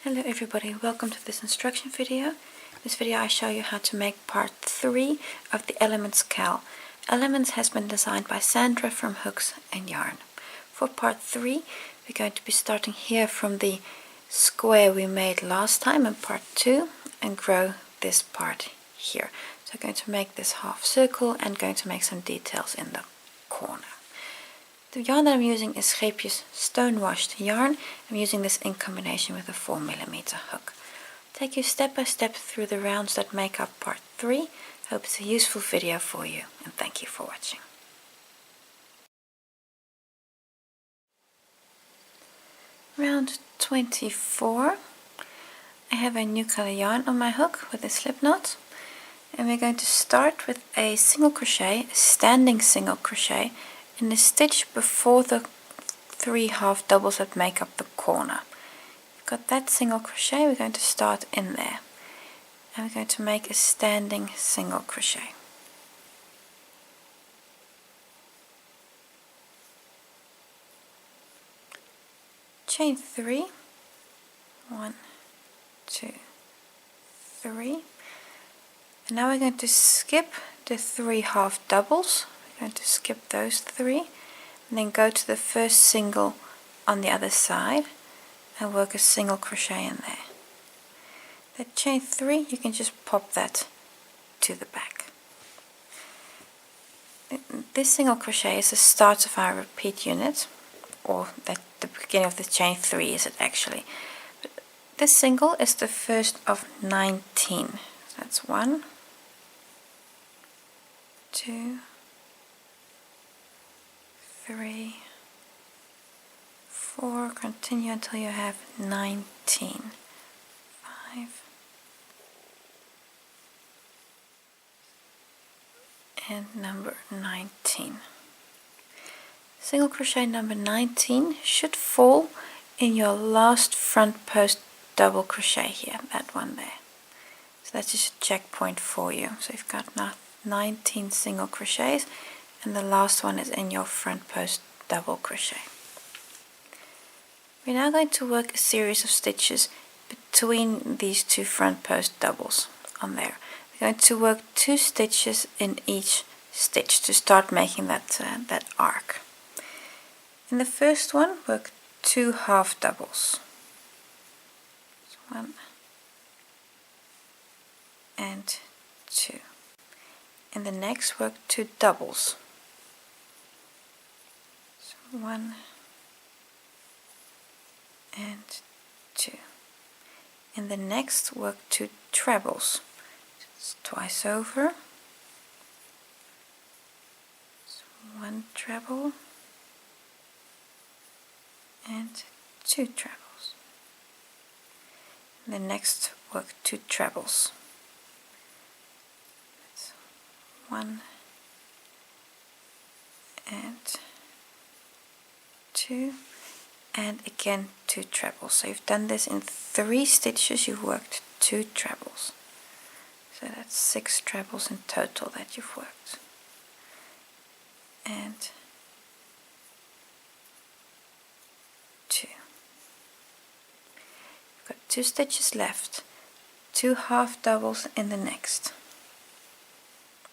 Hello everybody, welcome to this instruction video. In this video I show you how to make part 3 of the Elements cowl. Elements has been designed by Sandra from Hooks and Yarn. For part 3 we're going to be starting here from the square we made last time in part 2 and grow this part here. So I'm going to make this half circle and going to make some details in the corner. The yarn that I'm using is Scheepjes stone-washed yarn. I'm using this in combination with a 4mm hook. I'll take you step by step through the rounds that make up part 3. Hope it's a useful video for you and thank you for watching. Round 24. I have a new color yarn on my hook with a slip knot. And we're going to start with a single crochet, a standing single crochet, in the stitch before the 3 half doubles that make up the corner. We've got that single crochet, we're going to start in there. And we're going to make a standing single crochet. Chain 3, 1, 2, 3. And now we're going to skip the 3 half doubles. Going to skip those 3 and then go to the first single on the other side and work a single crochet in there. That chain 3, you can just pop that to the back. This single crochet is the start of our repeat unit, or at the beginning of the chain 3 is it actually. But this single is the first of 19. So that's 1, 2, 3, 4, continue until you have 19. 5 and number 19. Single crochet number 19 should fall in your last front post double crochet here, that one there. So that's just a checkpoint for you. So you've got now 19 single crochets and the last one is in your front post double crochet. We're now going to work a series of stitches between these 2 front post doubles on there. We're going to work 2 stitches in each stitch to start making that arc. In the first one, work 2 half doubles. So 1 and 2. In the next, work 2 doubles. 1 and 2. In the next, work 2 trebles, just twice over. So 1 treble and 2 trebles. In the next, work 2 trebles. That's 1 and 2 and again 2 trebles. So you've done this in 3 stitches, you've worked 2 trebles. So that's 6 trebles in total that you've worked. And 2. You've got 2 stitches left. 2 half doubles in the next.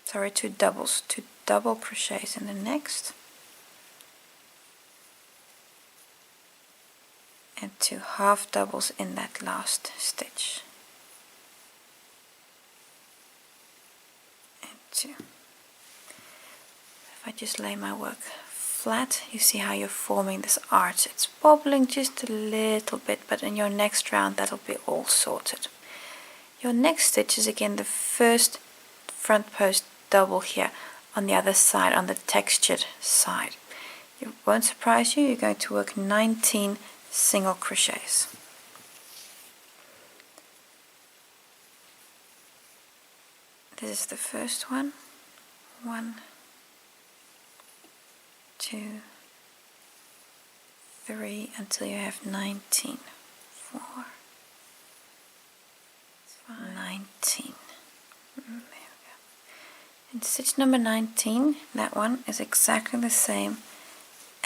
Sorry, 2 doubles. 2 double crochets in the next. And 2 half doubles in that last stitch. And 2. If I just lay my work flat, you see how you're forming this arch. It's wobbling just a little bit, but in your next round that'll be all sorted. Your next stitch is again the first front post double here on the other side, on the textured side. It won't surprise you, you're going to work 19 single crochets. This is the first one. 1, 2, 3 until you have 19. 4, 5, 19. There we go. And stitch number 19, that one is exactly the same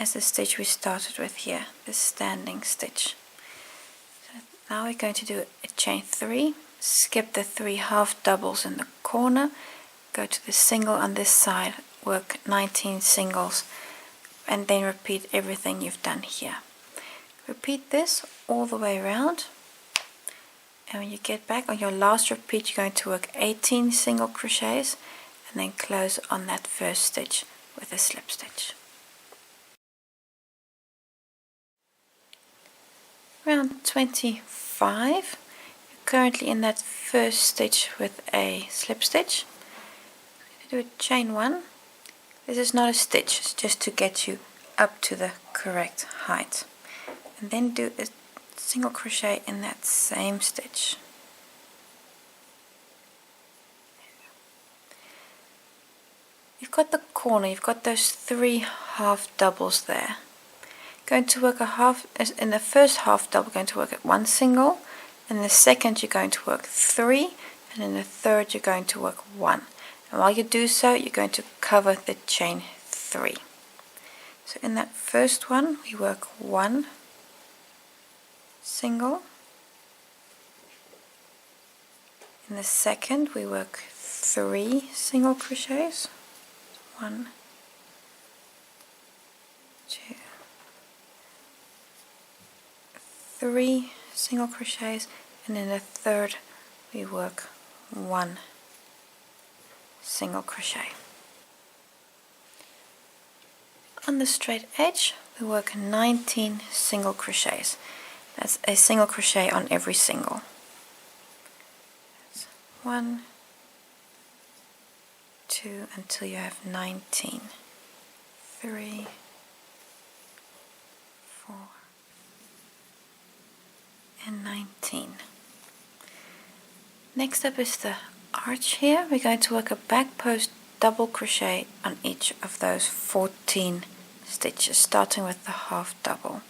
as the stitch we started with here, the standing stitch. So Now we're going to do a chain 3, skip the 3 half doubles in the corner, go to the single on this side, work 19 singles, and then repeat everything you've done here. Repeat this all the way around, and when you get back on your last repeat, you're going to work 18 single crochets and then close on that first stitch with a slip stitch. Round 25, you're currently in that first stitch with a slip stitch. Do a chain 1. This is not a stitch, it's just to get you up to the correct height. And then do a single crochet in that same stitch. You've got the corner, you've got those 3 half doubles there. Going to work a half, in the first half double, going to work at 1 single, and in the second you're going to work 3, and in the third you're going to work 1. And while you do so, you're going to cover the chain 3. So in that first one we work 1 single. In the second we work 3 single crochets. 1, 2, 3 single crochets, and in the third we work 1 single crochet. On the straight edge we work 19 single crochets. That's a single crochet on every single. That's 1, 2 until you have 19. 3, 4, and 19. Next up is the arch here. We're going to work a back post double crochet on each of those 14 stitches, starting with the half double.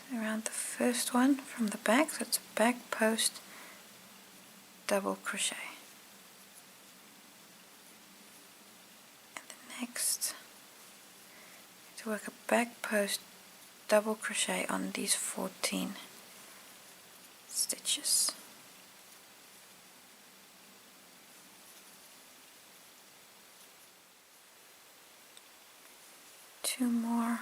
So around the first one from the back, so it's a back post double crochet. And the next, to work a back post double crochet on these 14 stitches. Two more,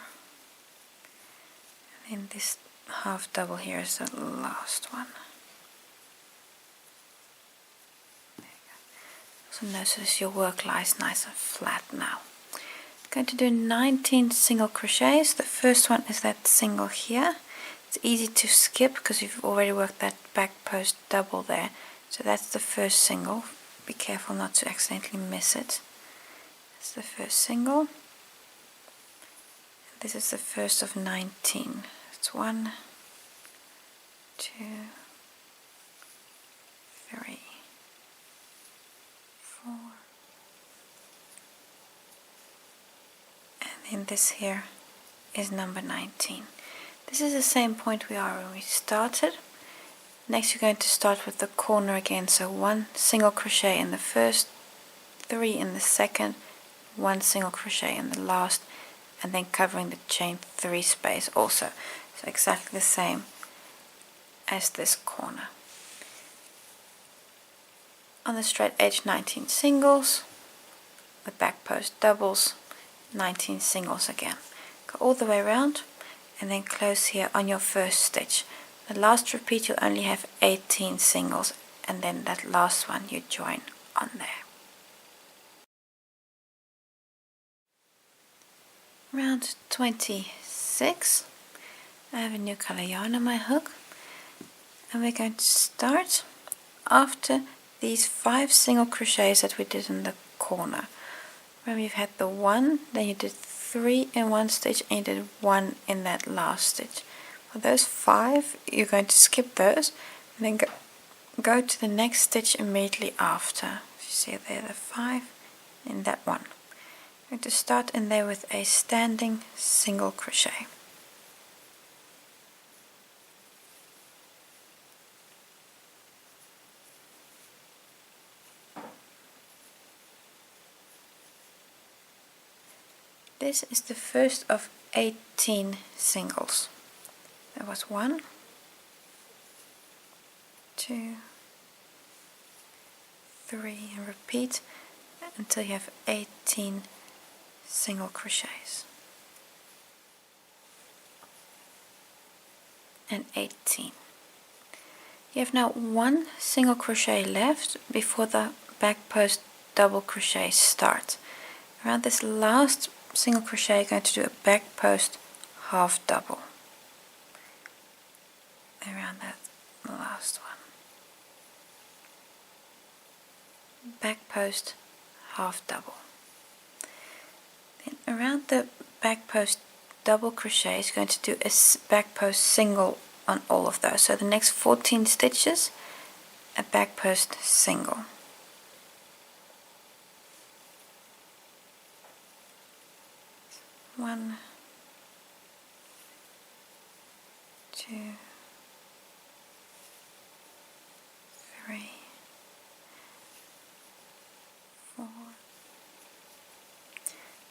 and then this half double here is the last one. There you go. Also notice your work lies nice and flat now. Going to do 19 single crochets. The first one is that single here. It's easy to skip because you've already worked that back post double there. So that's the first single. Be careful not to accidentally miss it. That's the first single. This is the first of 19. It's 1, 2, 3, 4, and then this here is number 19. This is the same point we are when we started. Next you're going to start with the corner again, so 1 single crochet in the first, 3 in the second, 1 single crochet in the last, and then covering the chain 3 space also. So exactly the same as this corner. On the straight edge 19 singles, the back post doubles, 19 singles again. Go all the way around and then close here on your first stitch. The last repeat you'll only have 18 singles, and then that last one you join on there. Round 26, I have a new color yarn on my hook, and we're going to start after these 5 single crochets that we did in the corner. Remember, you've had the 1, then you did 3 in one stitch, and you did 1 in that last stitch. For those 5, you're going to skip those and then go to the next stitch immediately after. You see there the 5 in that one. I'm going to start in there with a standing single crochet. This is the first of 18 singles. There was 1, 2, 3, and repeat until you have 18 single crochets. And 18. You have now one single crochet left before the back post double crochet starts. Around this last single crochet, you're going to do a back post half double. Around that last one. Back post half double. Then around the back post double crochet is going to do a back post single on all of those. So the next 14 stitches, a back post single. One, 2, 3, 4.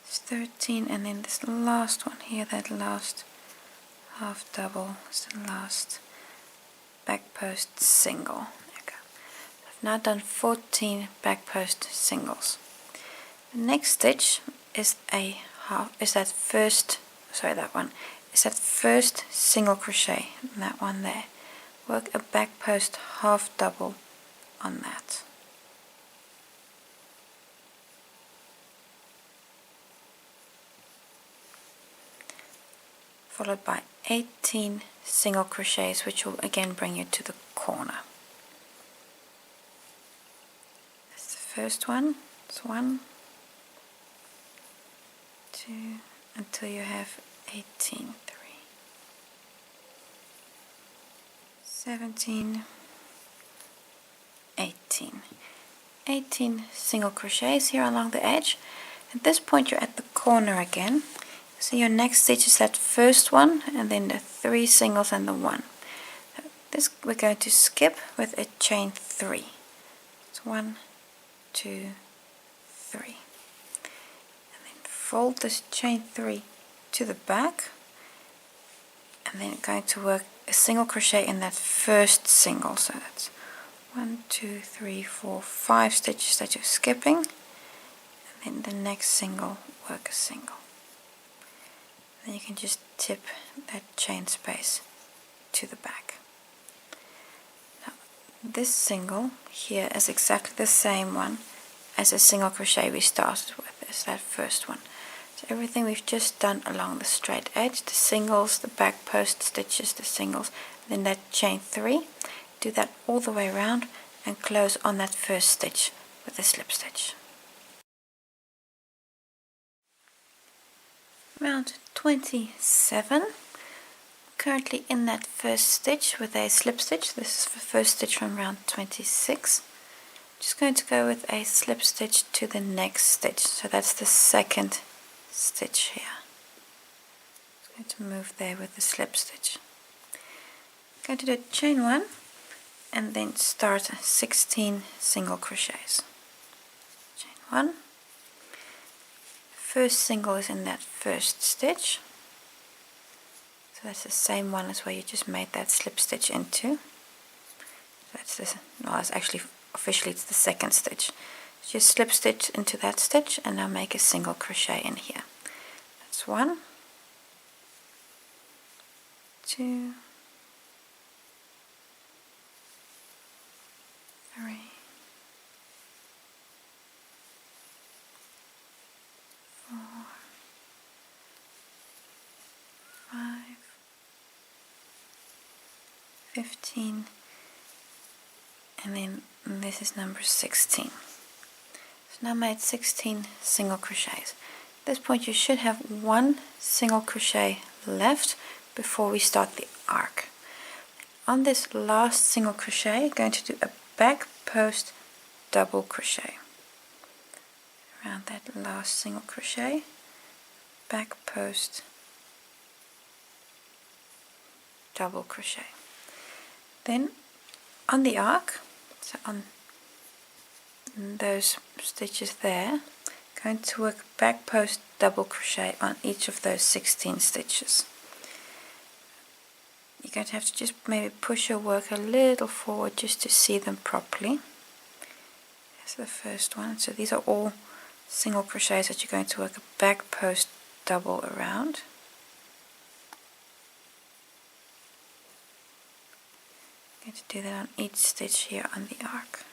It's 13, and then this last one here, that last half double is the last back post single. There you go. I've now done 14 back post singles. The next stitch is that first single crochet, that one there. Work a back post half double on that. Followed by 18 single crochets, which will again bring you to the corner. That's the first one. It's 1, 2, until you have 18. 3, 17, 18. 18 single crochets here along the edge. At this point you're at the corner again. So your next stitch is that first one, and then the 3 singles and the 1. This we're going to skip with a chain 3. It's 1, 2, 3. And then fold this chain 3 to the back, and then going to work a single crochet in that first single. So that's 1, 2, 3, 4, 5 stitches that you're skipping, and then the next single, work a single. Then you can just tip that chain space to the back. Now, this single here is exactly the same one as a single crochet we started with, as that first one. So everything we've just done along the straight edge, the singles, the back post stitches, the singles, then that chain 3, do that all the way around and close on that first stitch with a slip stitch. Round 27, currently in that first stitch with a slip stitch. This is the first stitch from round 26. Just going to go with a slip stitch to the next stitch, so that's the second stitch here. Just going to move there with the slip stitch. Going to do chain 1 and then start 16 single crochets. Chain 1. First single is in that first stitch, so that's the same one as where you just made that slip stitch into. That's this. Well, it's actually officially it's the second stitch. Just slip stitch into that stitch and now make a single crochet in here. That's 1, 2, 3, 4, 5, 15, and then this is number 16. So now I made 16 single crochets. At this point you should have one single crochet left before we start the arc. On this last single crochet, you're going to do a back post double crochet. Around that last single crochet, back post double crochet. Then on the arc, so on those stitches there, going to work back post double crochet on each of those 16 stitches. You're going to have to just maybe push your work a little forward just to see them properly. That's the first one. So these are all single crochets that you're going to work a back post double around. I'm going to do that on each stitch here on the arc.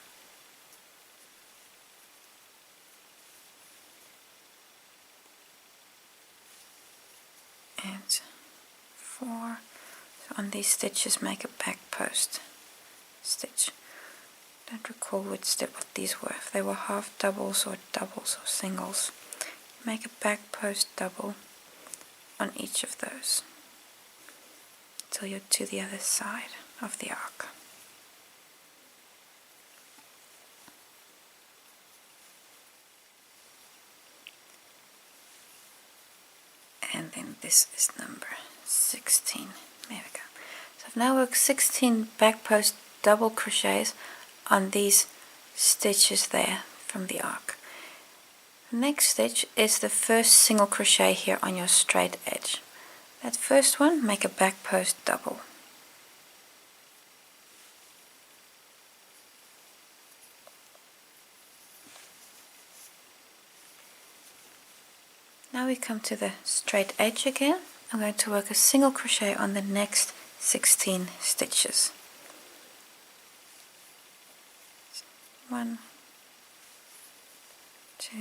And 4. So on these stitches make a back post stitch. Don't recall what these were, if they were half doubles or singles. Make a back post double on each of those until you're to the other side of the arc. And then this is number 16. There we go. So I've now worked 16 back post double crochets on these stitches there from the arc. The next stitch is the first single crochet here on your straight edge. That first one, make a back post double. Now we come to the straight edge again. I'm going to work a single crochet on the next 16 stitches. 1, 2,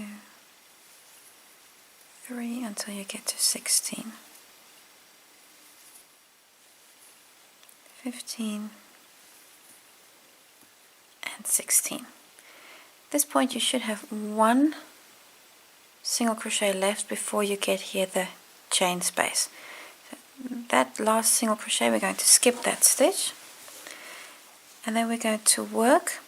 3 until you get to 16, 15 and 16. At this point you should have one single crochet left before you get here the chain space. So that last single crochet, we're going to skip that stitch, and then we're going to work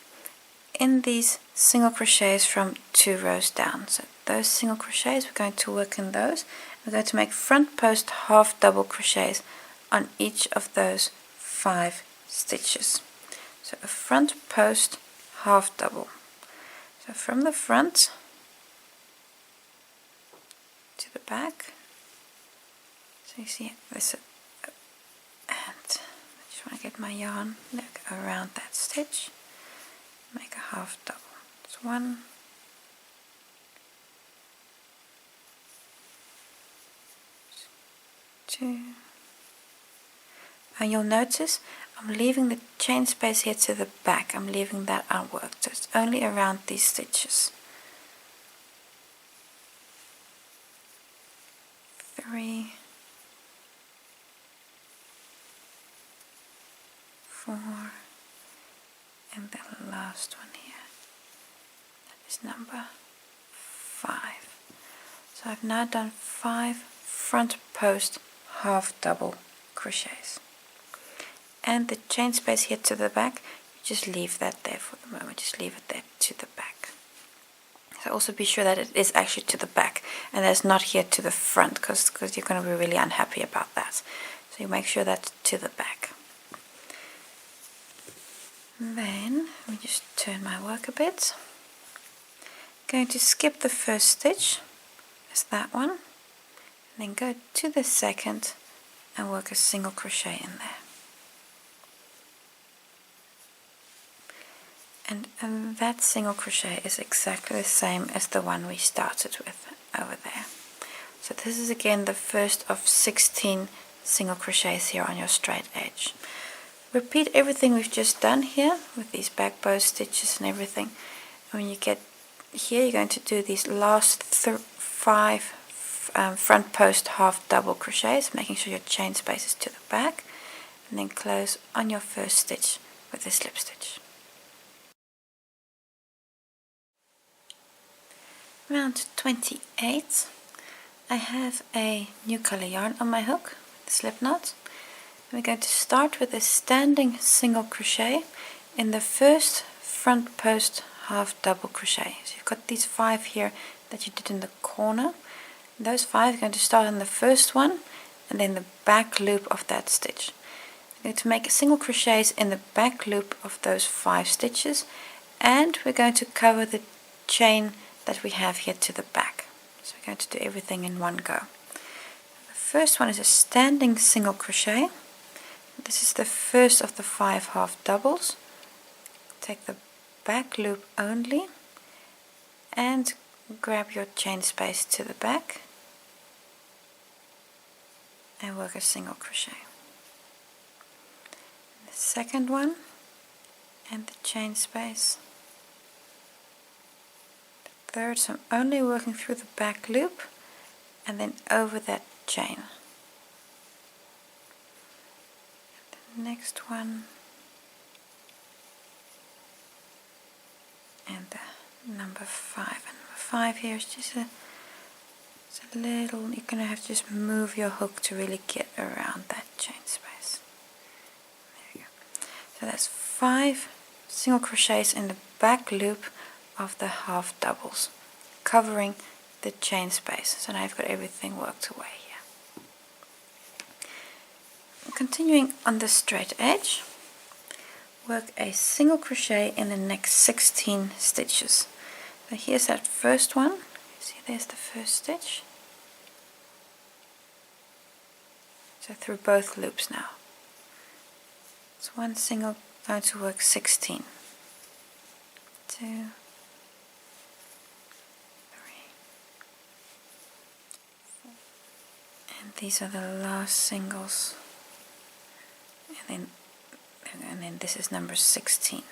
in these single crochets from 2 rows down. So those single crochets, we're going to work in those. We're going to make front post half double crochets on each of those 5 stitches. So a front post half double. So from the front to the back. So you see this, and I just want to get my yarn around that stitch. Make a half double. It's 1, 2, and you'll notice I'm leaving the chain space here to the back. I'm leaving that unworked, so it's only around these stitches. 3, 4, and the last one here, that is number 5. So I've now done 5 front post half double crochets, and the chain space here to the back, you just leave that there for the moment, just leave it there to the back. So also be sure that it is actually to the back and that's not here to the front, because you're going to be really unhappy about that. So you make sure that's to the back. Then let me just turn my work a bit. Going to skip the first stitch, as that one, and then go to the second and work a single crochet in there. And that single crochet is exactly the same as the one we started with over there. So this is again the first of 16 single crochets here on your straight edge. Repeat everything we've just done here with these back bow stitches and everything. And when you get here, you're going to do these last 5 front post half double crochets, making sure your chain space is to the back, and then close on your first stitch with a slip stitch. Round 28, I have a new color yarn on my hook, the slip knot. We're going to start with a standing single crochet in the first front post half double crochet. So you've got these 5 here that you did in the corner. Those 5 are going to start on the first one and then the back loop of that stitch. We're going to make single crochets in the back loop of those 5 stitches, and we're going to cover the chain that we have here to the back. So we're going to do everything in one go. The first one is a standing single crochet, This is the first of the 5 half doubles. Take the back loop only and grab your chain space to the back and work a single crochet. The second one and the chain space. The third, so I'm only working through the back loop and then over that chain. The next one and the number 5. And number 5 here is just it's a little, you're going to have to just move your hook to really get around that chain space. There you go. So that's 5 single crochets in the back loop of the half doubles, covering the chain space. So now I've got everything worked away here. Continuing on the straight edge, work a single crochet in the next 16 stitches. So here's that first one. See, there's the first stitch. So through both loops now. It's one single, going to work 16. 2, 3, and these are the last singles. And then this is number 16.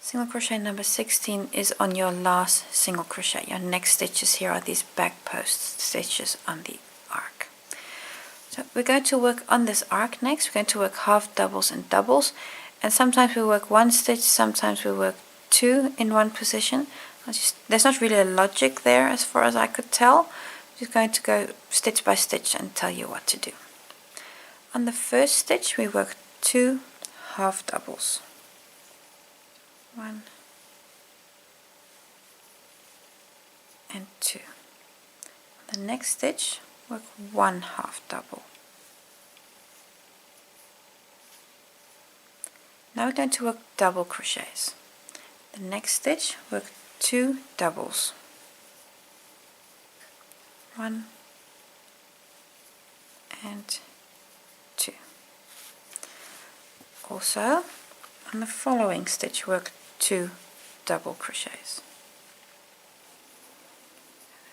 Single crochet number 16 is on your last single crochet. Your next stitches here are these back post stitches on the arc. So we're going to work on this arc next. We're going to work half doubles and doubles, and sometimes we work one stitch, sometimes we work 2 in one position. There's not really a logic there as far as I could tell. I'm just going to go stitch by stitch and tell you what to do. On the first stitch we work 2 half doubles. 1 and 2. On the next stitch work 1 half double. Now we're going to work double crochets. The next stitch work 2 doubles. 1 and 2. Also on the following stitch work 2 double crochets.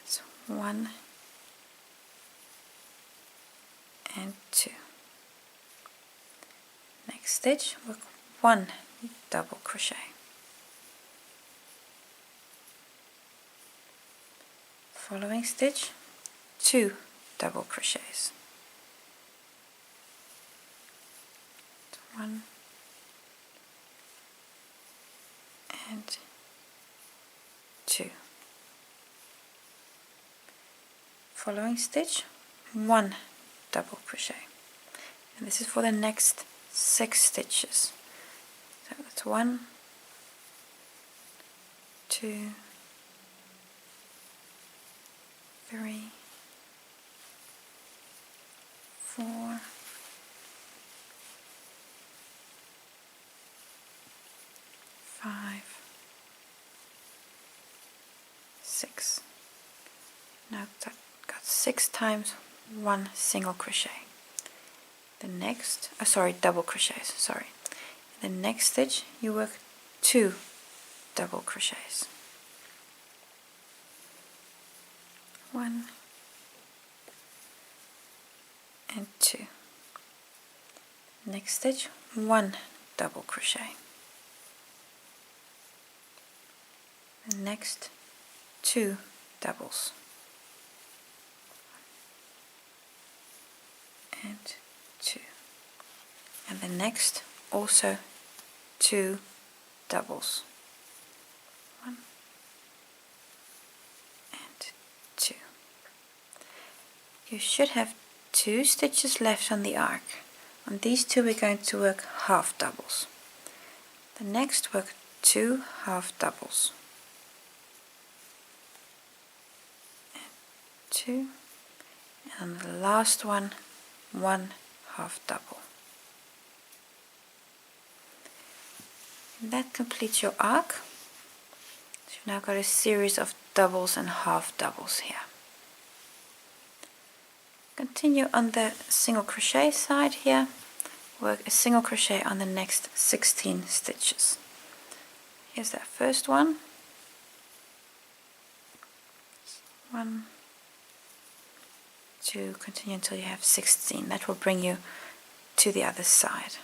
That's 1 and 2. Next stitch work 1 double crochet. Following stitch 2 double crochets. 1 and 2. Following stitch 1 double crochet, and this is for the next 6 stitches. So that's 1, 2, 3, 4, 5, 6. Now I've got 6 times 1 single crochet. The next, double crochets, sorry. The next stitch you work 2 double crochets. 1 and 2. Next stitch 1 double crochet. The next 2 doubles. And 2. And the next also 2 doubles. 1 and 2. You should have 2 stitches left on the arc. On these 2 we're going to work half doubles. The next work 2 half doubles. And 2. And on the last one 1 half double. And that completes your arc. So you've now got a series of doubles and half doubles here. Continue on the single crochet side here, work a single crochet on the next 16 stitches. Here's that first one. 1, 2, continue until you have 16. That will bring you to the other side.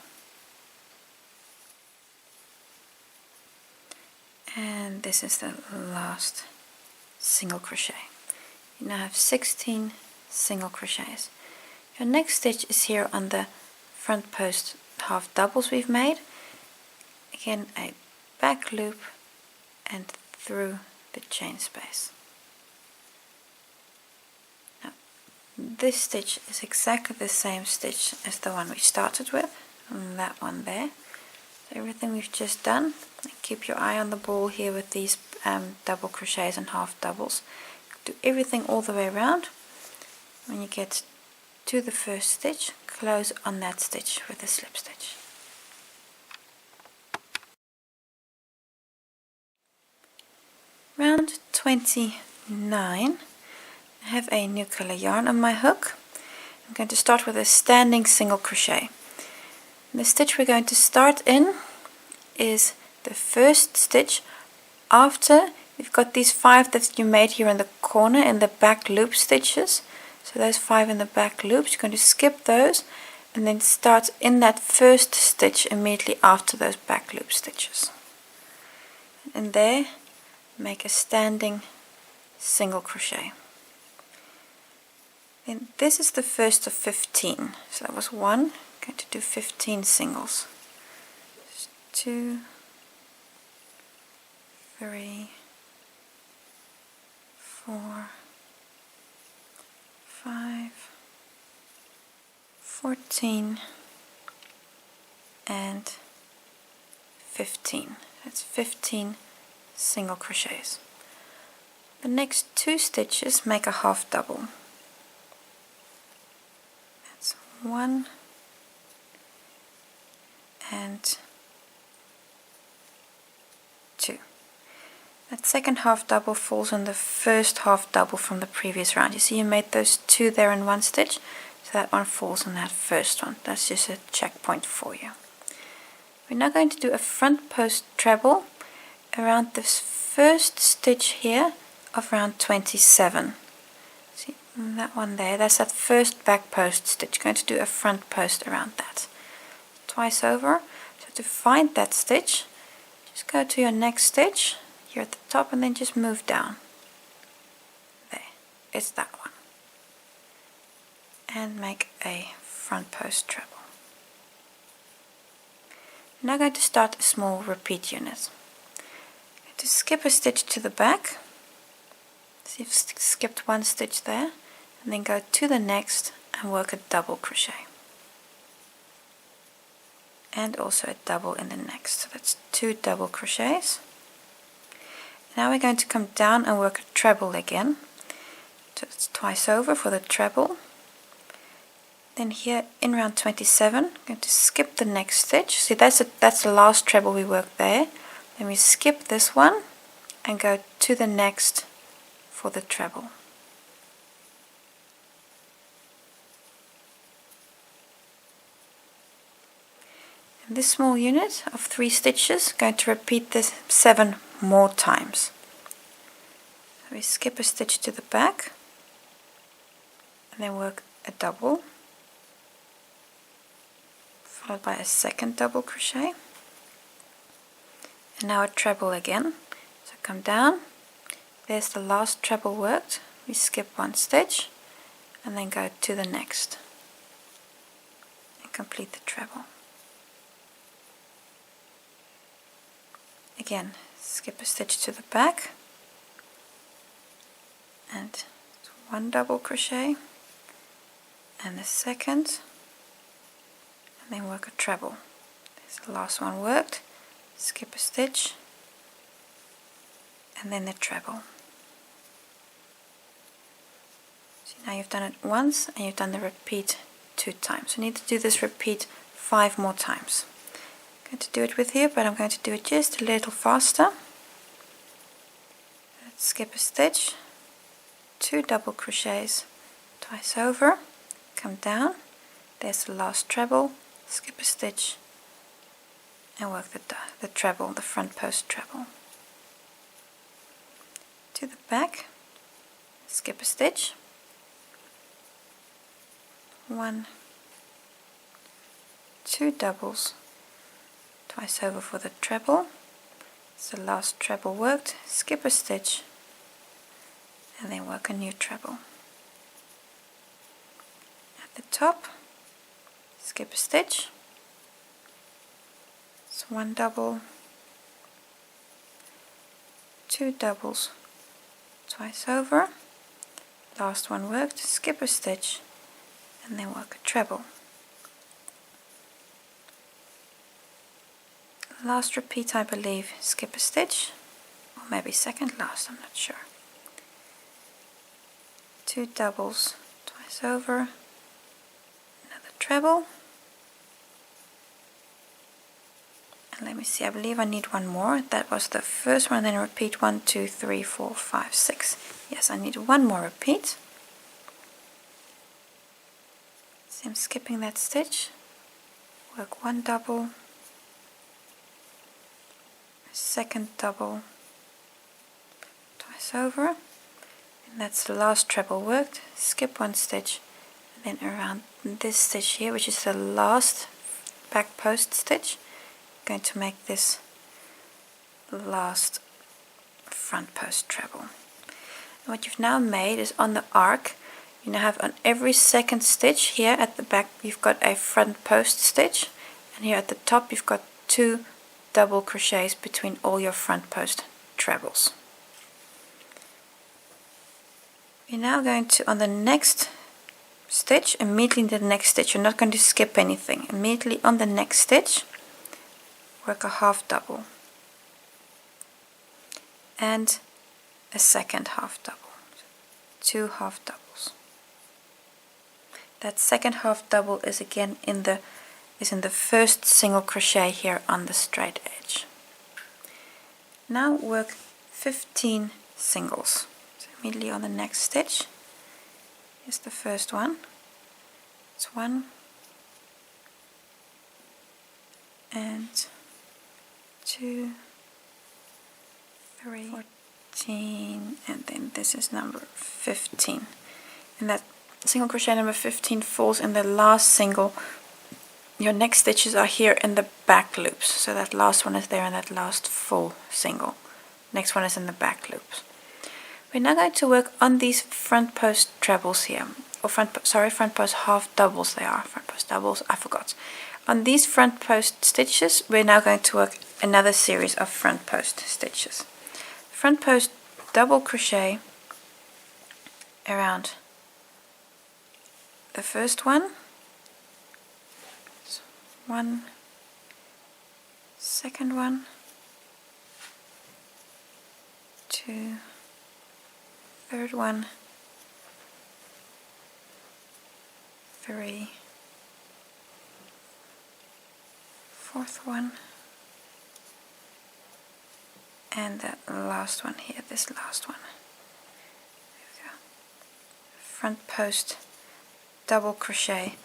And this is the last single crochet. You now have 16 single crochets. Your next stitch is here on the front post half doubles we've made. Again, a back loop and through the chain space. Now, this stitch is exactly the same stitch as the one we started with, and that one there. So everything we've just done, keep your eye on the ball here with these double crochets and half doubles. Do everything all the way around. When you get to the first stitch, close on that stitch with a slip stitch. Round 29, I have a new color yarn on my hook. I'm going to start with a standing single crochet. The stitch we're going to start in is the first stitch after you've got these 5 that you made here in the corner in the back loop stitches. So those 5 in the back loops, you're going to skip those and then start in that first stitch immediately after those back loop stitches. And there, make a standing single crochet. And this is the first of 15. So that was 1. I'm going to do 15 singles. 2, 3, 4, 5, 14, and 15. That's 15 single crochets. The next 2 stitches make a half double. That's 1 and 2. That second half double falls on the first half double from the previous round. You see you made those 2 there in one stitch, so that one falls on that first one. That's just a checkpoint for you. We're now going to do a front post treble around this first stitch here of round 27. See that one there, that's that first back post stitch. Going to do a front post around that. Twice over. So to find that stitch, just go to your next stitch here at the top and then just move down. There, it's that one. And make a front post treble. I'm now going to start a small repeat unit. To skip a stitch to the back, so you've skipped one stitch there, and then go to the next and work a double crochet. And also a double in the next, so that's 2 double crochets. Now we're going to come down and work a treble again. So it's twice over for the treble. Then here in round 27, I'm going to skip the next stitch. See, that's the last treble we worked there. Then we skip this one and go to the next for the treble. And this small unit of 3 stitches, I'm going to repeat this 7 more times. So we skip a stitch to the back and then work a double, followed by a second double crochet, and now a treble again. So come down, there's the last treble worked, we skip one stitch and then go to the next and complete the treble. Again, skip a stitch to the back and 1 double crochet and the second, and then work a treble. There's the last one worked, skip a stitch and then the treble. See, now you've done it once and you've done the repeat 2 times. You need to do this repeat 5 more times. I'm going to do it with you, but I'm going to do it just a little faster. Let's skip a stitch, 2 double crochets twice over, come down, there's the last treble, skip a stitch and work the treble, the front post treble. To the back, skip a stitch, 1, 2 doubles, twice over for the treble. It's the last treble worked, skip a stitch and then work a new treble. At the top, skip a stitch, it's 1 double, 2 doubles, twice over, last one worked, skip a stitch and then work a treble. Last repeat, I believe, skip a stitch, or maybe second last, I'm not sure. 2 doubles, twice over, another treble, and let me see, I believe I need one more. That was the first one, then repeat 1, 2, 3, 4, 5, 6. Yes, I need one more repeat. So I'm skipping that stitch, work 1 double, second double, twice over, and that's the last treble worked, skip 1 stitch, and then around this stitch here, which is the last back post stitch, I'm going to make this last front post treble. And what you've now made is on the arc, you now have on every second stitch here at the back you've got a front post stitch, and here at the top you've got 2 double crochets between all your front post trebles. We're now going to, on the next stitch, immediately in the next stitch, you're not going to skip anything. Immediately on the next stitch, work a half double and a second half double, 2 half doubles. That second half double is again in the first single crochet here on the straight edge. Now work 15 singles. So immediately on the next stitch, here's the first one. It's 1 and 2, 3, 14, and then this is number 15. And that single crochet number 15 falls in the last single. Your next stitches are here in the back loops, so that last one is there in that last full single. Next one is in the back loops. We're now going to work on these front post trebles here, or front post half doubles. They are front post doubles, I forgot. On these front post stitches, we're now going to work another series of front post stitches. Front post double crochet around the first one. 1, second one, 2, third one, 3, fourth one, and the last one here, this last one. There we go. Front post double crochet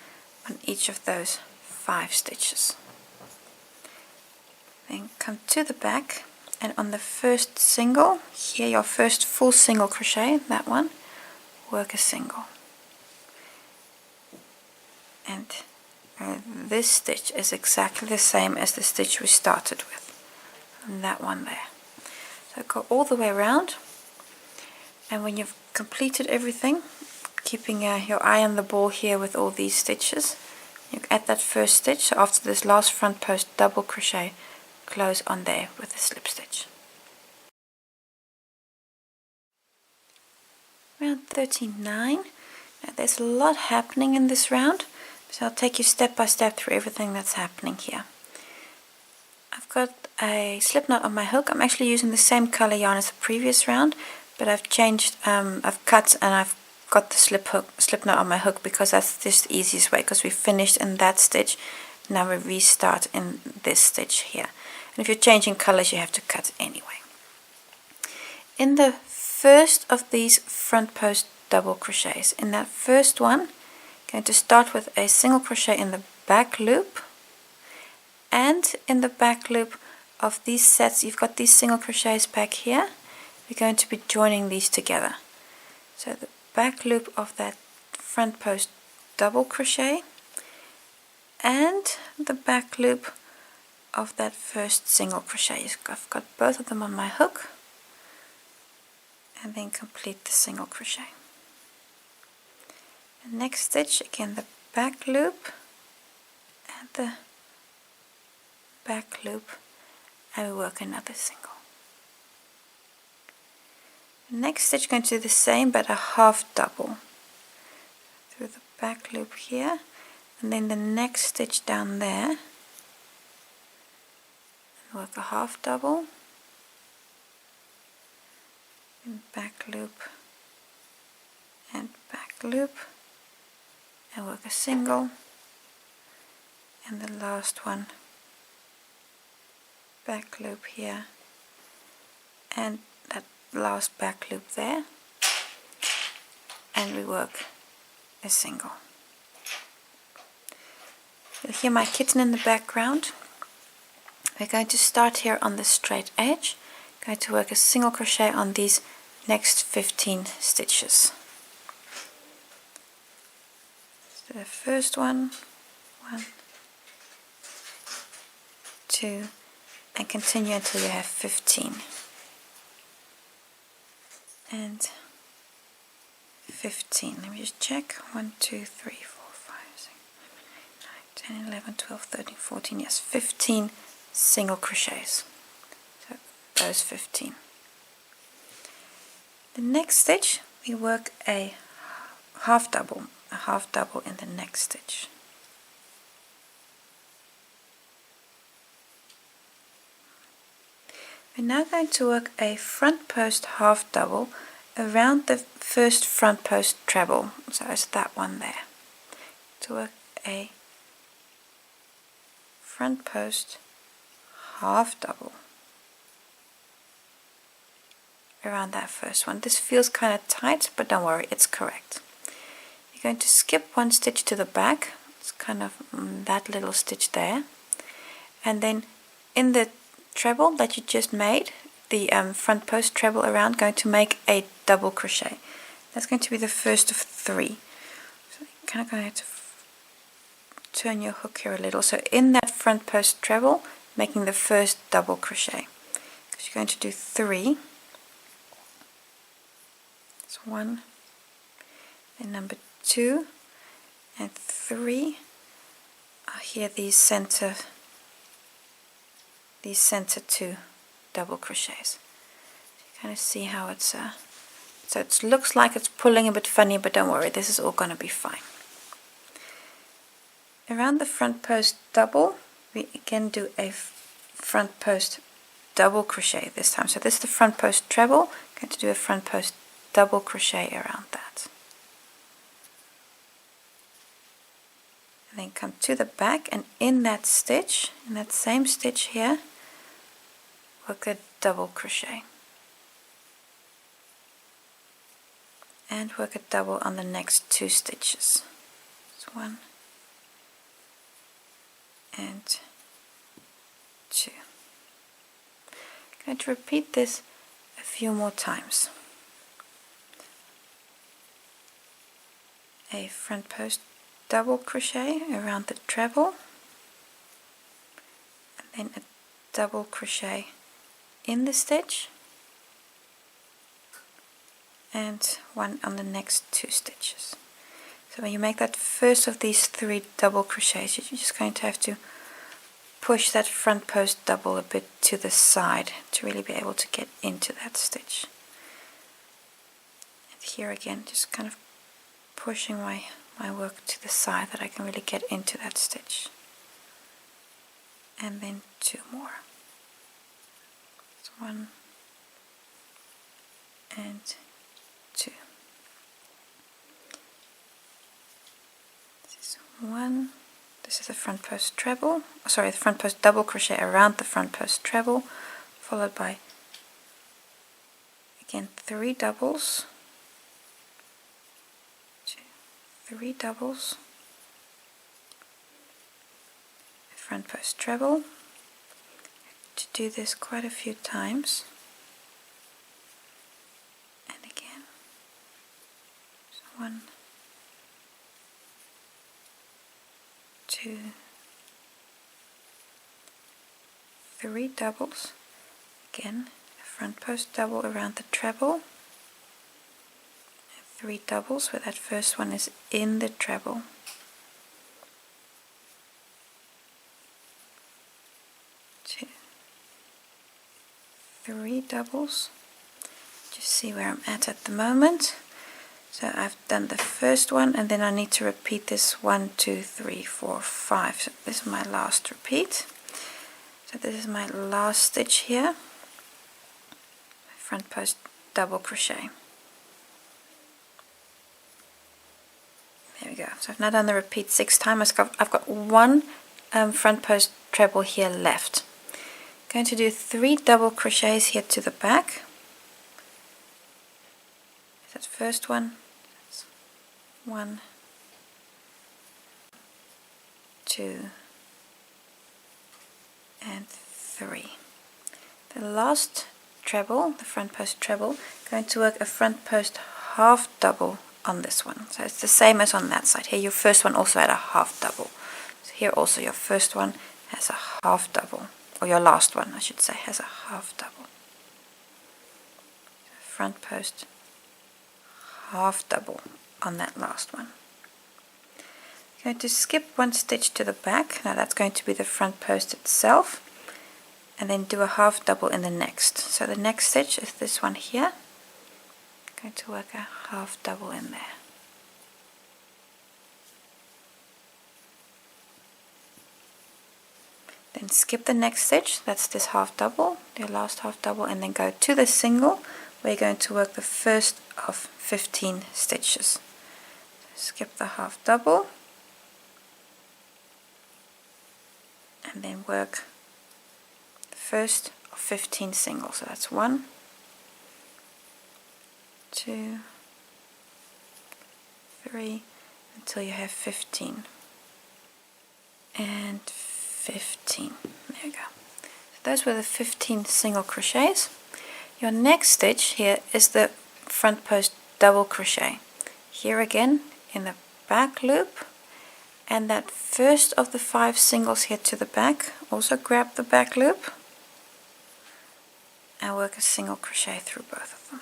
on each of those 5 stitches. Then come to the back, and on the first single, here your first full single crochet, that one, work a single. And this stitch is exactly the same as the stitch we started with, and that one there. So go all the way around, and when you've completed everything, keeping your eye on the ball here with all these stitches, you add that first stitch. So after this last front post double crochet, close on there with a slip stitch. Round 39. Now there's a lot happening in this round, so I'll take you step by step through everything that's happening here. I've got a slip knot on my hook. I'm actually using the same color yarn as the previous round, but I've changed, I've cut and I've got the slip knot on my hook because that's just the easiest way, because we finished in that stitch. Now we restart in this stitch here. And if you're changing colors, you have to cut anyway. In the first of these front post double crochets, in that first one, Going to start with a single crochet in the back loop, and in the back loop of these sets you've got these single crochets back here. We're going to be joining these together. So the back loop of that front post double crochet and the back loop of that first single crochet. I've got both of them on my hook, and then complete the single crochet. The next stitch, again the back loop and the back loop, and we work another single. The next stitch, going to do the same but a half double through the back loop here, and then the next stitch down there, and work a half double, and back loop and back loop, and work a single, and the last one back loop here, and that last back loop there, and we work a single. You'll hear my kitten in the background. We're going to start here on the straight edge. Going to work a single crochet on these next 15 stitches. So the first one, 1, 2, and continue until you have 15. And 15. Let me just check. 1, 2, 3, 4, 5, 6, 7, 8, 9, 10, 11, 12, 13, 14. Yes, 15 single crochets. So those 15. The next stitch we work a half double in the next stitch. We're now going to work a front post half double around the first front post treble, so it's that one there. To work a front post half double around that first one. This feels kind of tight, but don't worry, it's correct. You're going to skip one stitch to the back. It's kind of that little stitch there, and then in the treble that you just made, the front post treble around, going to make a double crochet. That's going to be the first of 3. So you're kind of going to turn your hook here a little. So in that front post treble, making the first double crochet. Because you're going to do 3. That's 1, then number 2 and 3 are here these center 2 double crochets. You kind of see how it's so it looks like it's pulling a bit funny, but don't worry, this is all going to be fine. Around the front post double, we again do a front post double crochet this time. So this is the front post treble. I'm going to do a front post double crochet around that. And then come to the back, and in that stitch, in that same stitch here, work a double crochet. And work a double on the next 2 stitches. So 1 and 2. I'm going to repeat this a few more times. A front post double crochet around the treble, and then a double crochet in the stitch, and 1 on the next 2 stitches. So when you make that first of these 3 double crochets, you're just going to have to push that front post double a bit to the side to really be able to get into that stitch. And here again, just kind of pushing my work to the side that I can really get into that stitch. And then 2 more. So 1 and 2. This is 1. This is the front post treble. Sorry, the front post double crochet around the front post treble, followed by again 3 doubles. 2, 3 doubles, front post treble. To do this quite a few times, and again, so 1, 2, 3 doubles, again a front post double around the treble, 3 doubles where that first one is in the treble, 2, 3 doubles. Just see where I'm at the moment. So I've done the first one, and then I need to repeat this 1, 2, 3, 4, 5. So this is my last repeat. So this is my last stitch here. Front post double crochet. There we go. So I've now done the repeat 6 times. I've got 1 front post treble here left. Going to do 3 double crochets here to the back. That first one. That's 1, 2, and 3. The last treble, the front post treble, going to work a front post half double on this one. So it's the same as on that side. Here your first one also had a half double. So here also your first one has a half double, or your last one I should say has a half double. Front post half double on that last one. Going to skip 1 stitch to the back. Now that's going to be the front post itself, and then do a half double in the next. So the next stitch is this one here. Going to work a half double in there. Then skip the next stitch, that's this half double, your last half double, and then go to the single where you're going to work the first of 15 stitches. So skip the half double and then work the first of 15 singles. So that's 1, 2, 3 until you have 15 and 15. There you go. So those were the 15 single crochets. Your next stitch here is the front post double crochet. Here again in the back loop, and that first of the 5 singles here to the back, also grab the back loop and work a single crochet through both of them.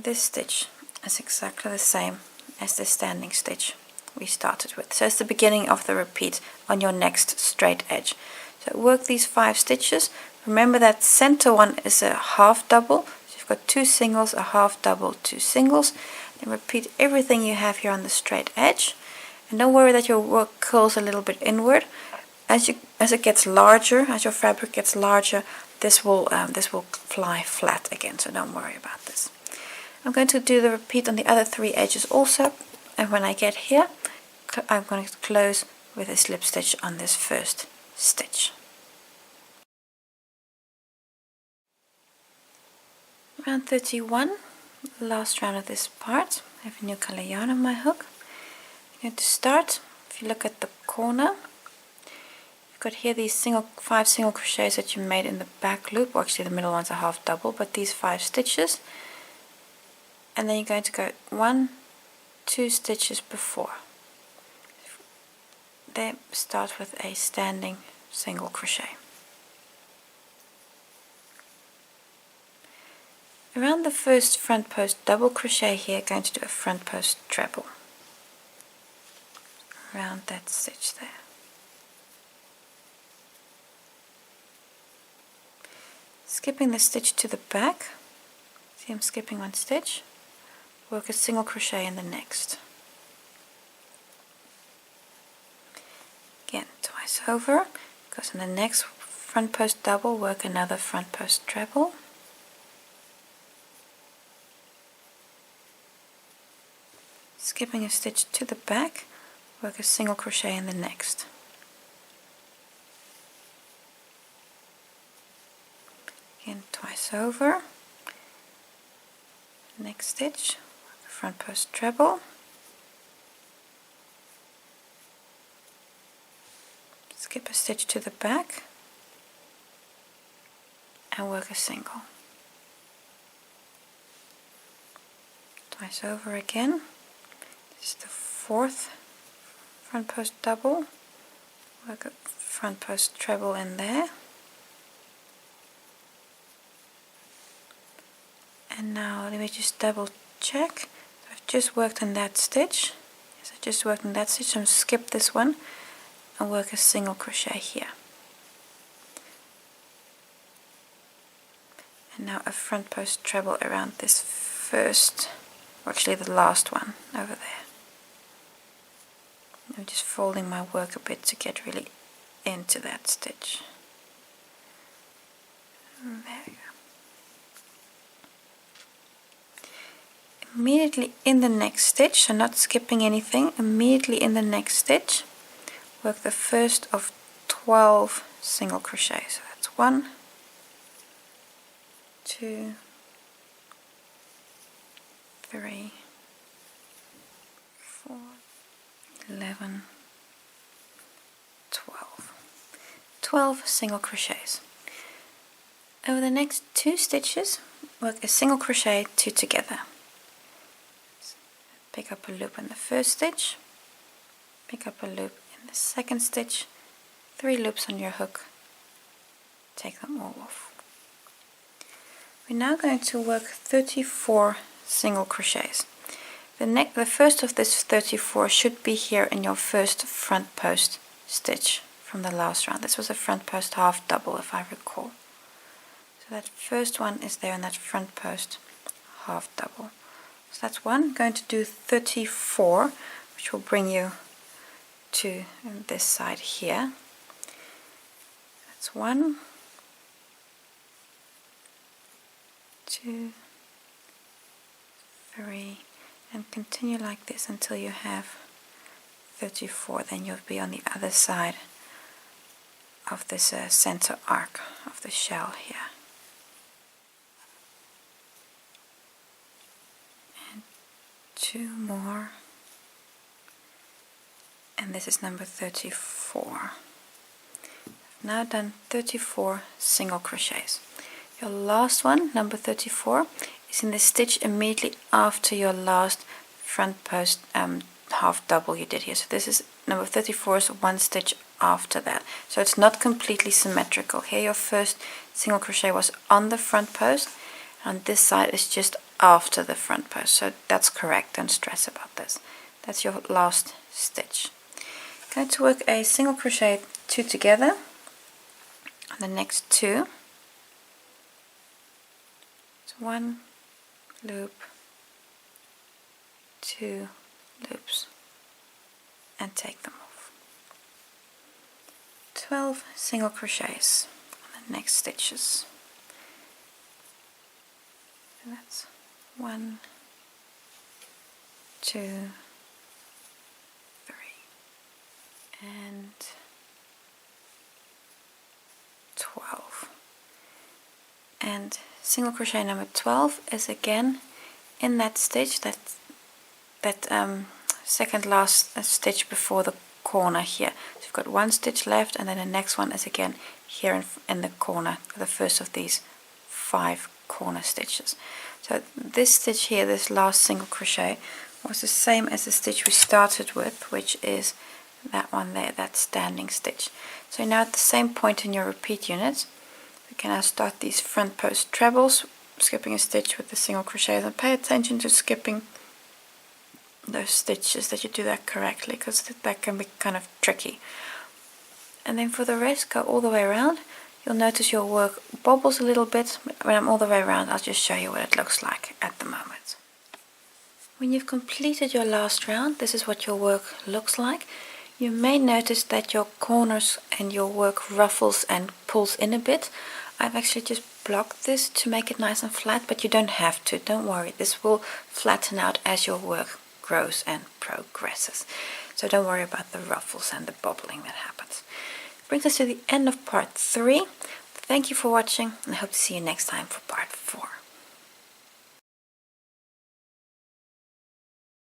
This stitch is exactly the same as the standing stitch we started with. So it's the beginning of the repeat on your next straight edge. So work these 5 stitches. Remember that center one is a half double. So you've got 2 singles, a half double, 2 singles. Then repeat everything you have here on the straight edge. And don't worry that your work curls a little bit inward. As it gets larger, as your fabric gets larger, this will fly flat again. So don't worry about this. I'm going to do the repeat on the other 3 edges also. And when I get here, I'm going to close with a slip stitch on this first stitch. Round 31, last round of this part. I have a new color yarn on my hook. I'm going to start, if you look at the corner, you've got here these 5 single crochets that you made in the back loop, or actually the middle one's a half double, but these 5 stitches. And then you're going to go 1, 2 stitches before. They start with a standing single crochet. Around the first front post double crochet here, going to do a front post treble around that stitch there. Skipping the stitch to the back, see I'm skipping 1 stitch, work a single crochet in the next. Again, twice over, because in the next front post double, work another front post treble. Skipping a stitch to the back, work a single crochet in the next. Again, twice over. Next stitch, front post treble, skip a stitch to the back and work a single. Twice over again. This is the fourth front post double, work a front post treble in there. And now let me just double check. I've just worked in that stitch. Yes, I just worked in that stitch. So I'm going to skip this one and work a single crochet here. And now a front post treble around this first, or actually the last one over there. I'm just folding my work a bit to get really into that stitch. There we go. Immediately in the next stitch, so not skipping anything, immediately in the next stitch, work the first of 12 single crochets. So that's 1, 2, 3, 4, 11, 12. 12 single crochets. Over the next 2 stitches, work a single crochet 2 together. Pick up a loop in the first stitch, pick up a loop in the second stitch, 3 loops on your hook, take them all off. We're now going to work 34 single crochets. The first of this 34 should be here in your first front post stitch from the last round. This was a front post half double, if I recall. So that first one is there in that front post half double. So that's one. I'm going to do 34, which will bring you to this side here. That's 1, 2, 3, and continue like this until you have 34. Then you'll be on the other side of this center arc of the shell here. And 2 more, and this is number 34. I've now done 34 single crochets. Your last one, number 34, is in the stitch immediately after your last front post half double you did here. So this is number 34 is 1 stitch after that. So it's not completely symmetrical. Here your first single crochet was on the front post, and this side is just after the front post. So that's correct, don't stress about this. That's your last stitch. Going to work a single crochet 2 together on the next 2. So 1 loop, 2 loops, and take them off. 12 single crochets on the next stitches. And that's 1, 2, 3, and 12. And single crochet number 12 is again in that stitch, that second last stitch before the corner here. So you've got 1 stitch left, and then the next one is again here in the corner, the first of these 5 corner stitches. So this stitch here, this last single crochet, was the same as the stitch we started with, which is that one there, that standing stitch. So now at the same point in your repeat unit, we can now start these front post trebles, skipping a stitch with the single crochets, and pay attention to skipping those stitches, that you do that correctly, because that can be kind of tricky. And then for the rest, go all the way around. You'll notice your work bobbles a little bit. When I'm all the way around, I'll just show you what it looks like at the moment. When you've completed your last round, this is what your work looks like. You may notice that your corners and your work ruffles and pulls in a bit. I've actually just blocked this to make it nice and flat, but you don't have to, don't worry. This will flatten out as your work grows and progresses. So don't worry about the ruffles and the bobbling that happens. Brings us to the end of part 3. Thank you for watching, and I hope to see you next time for part 4.